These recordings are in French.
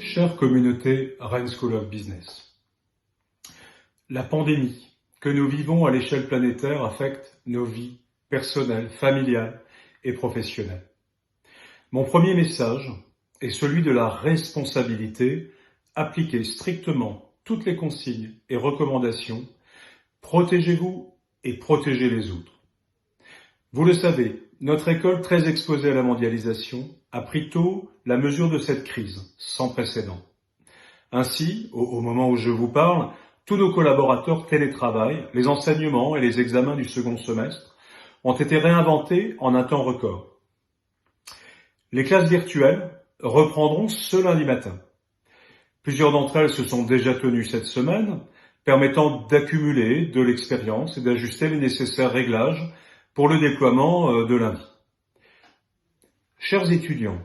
Chère communauté Rennes School of Business, la pandémie que nous vivons à l'échelle planétaire affecte nos vies personnelles, familiales et professionnelles. Mon premier message est celui de la responsabilité. Appliquez strictement toutes les consignes et recommandations. Protégez-vous et protégez les autres. Vous le savez, notre école, très exposée à la mondialisation, a pris tôt la mesure de cette crise sans précédent. Ainsi, au moment où je vous parle, tous nos collaborateurs télétravaillent, les enseignements et les examens du second semestre ont été réinventés en un temps record. Les classes virtuelles reprendront ce lundi matin. Plusieurs d'entre elles se sont déjà tenues cette semaine, permettant d'accumuler de l'expérience et d'ajuster les nécessaires réglages pour le déploiement de lundi. Chers étudiants,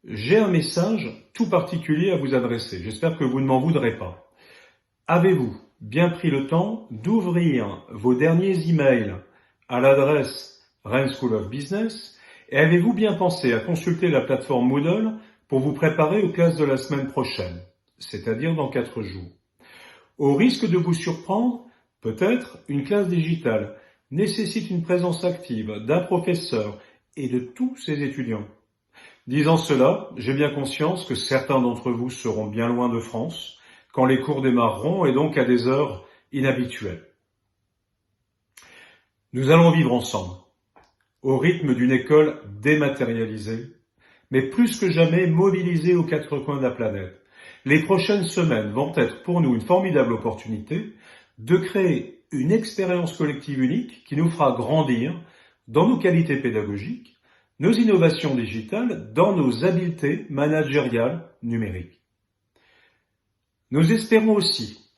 j'ai un message tout particulier à vous adresser. J'espère que vous ne m'en voudrez pas. Avez-vous bien pris le temps d'ouvrir vos derniers emails à l'adresse Rennes School of Business et avez-vous bien pensé à consulter la plateforme Moodle pour vous préparer aux classes de la semaine prochaine, c'est-à-dire dans 4 jours? Au risque de vous surprendre, peut-être une classe digitale nécessite une présence active d'un professeur et de tous ses étudiants. Disant cela, j'ai bien conscience que certains d'entre vous seront bien loin de France quand les cours démarreront et donc à des heures inhabituelles. Nous allons vivre ensemble, au rythme d'une école dématérialisée, mais plus que jamais mobilisée aux 4 coins de la planète. Les prochaines semaines vont être pour nous une formidable opportunité de créer une expérience collective unique qui nous fera grandir dans nos qualités pédagogiques, nos innovations digitales, dans nos habiletés managériales numériques. Nous espérons aussi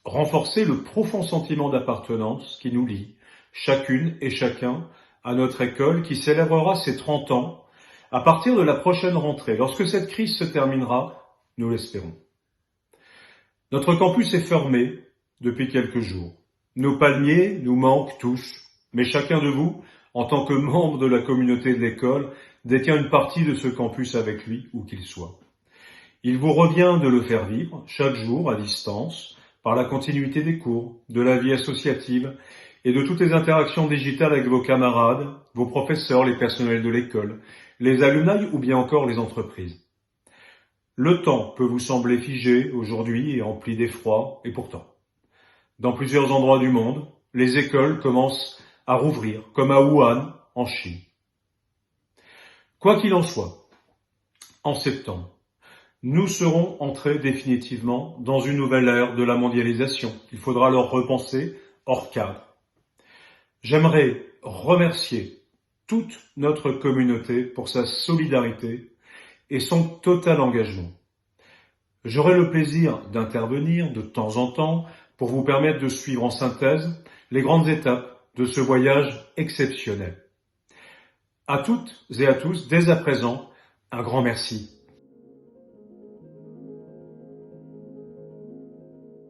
renforcer le profond sentiment d'appartenance qui nous lie, chacune et chacun, à notre école qui célébrera ses 30 ans à partir de la prochaine rentrée, lorsque cette crise se terminera, nous l'espérons. Notre campus est fermé depuis quelques jours. Nos palmiers nous manquent tous, mais chacun de vous, en tant que membre de la communauté de l'école, détient une partie de ce campus avec lui, où qu'il soit. Il vous revient de le faire vivre, chaque jour, à distance, par la continuité des cours, de la vie associative et de toutes les interactions digitales avec vos camarades, vos professeurs, les personnels de l'école, les alumni ou bien encore les entreprises. Le temps peut vous sembler figé aujourd'hui et empli d'effroi, et pourtant, dans plusieurs endroits du monde, les écoles commencent à rouvrir, comme à Wuhan, en Chine. Quoi qu'il en soit, en septembre, nous serons entrés définitivement dans une nouvelle ère de la mondialisation. Il faudra alors repenser hors cadre. J'aimerais remercier toute notre communauté pour sa solidarité et son total engagement. J'aurai le plaisir d'intervenir de temps en temps pour vous permettre de suivre en synthèse les grandes étapes de ce voyage exceptionnel. À toutes et à tous, dès à présent, un grand merci.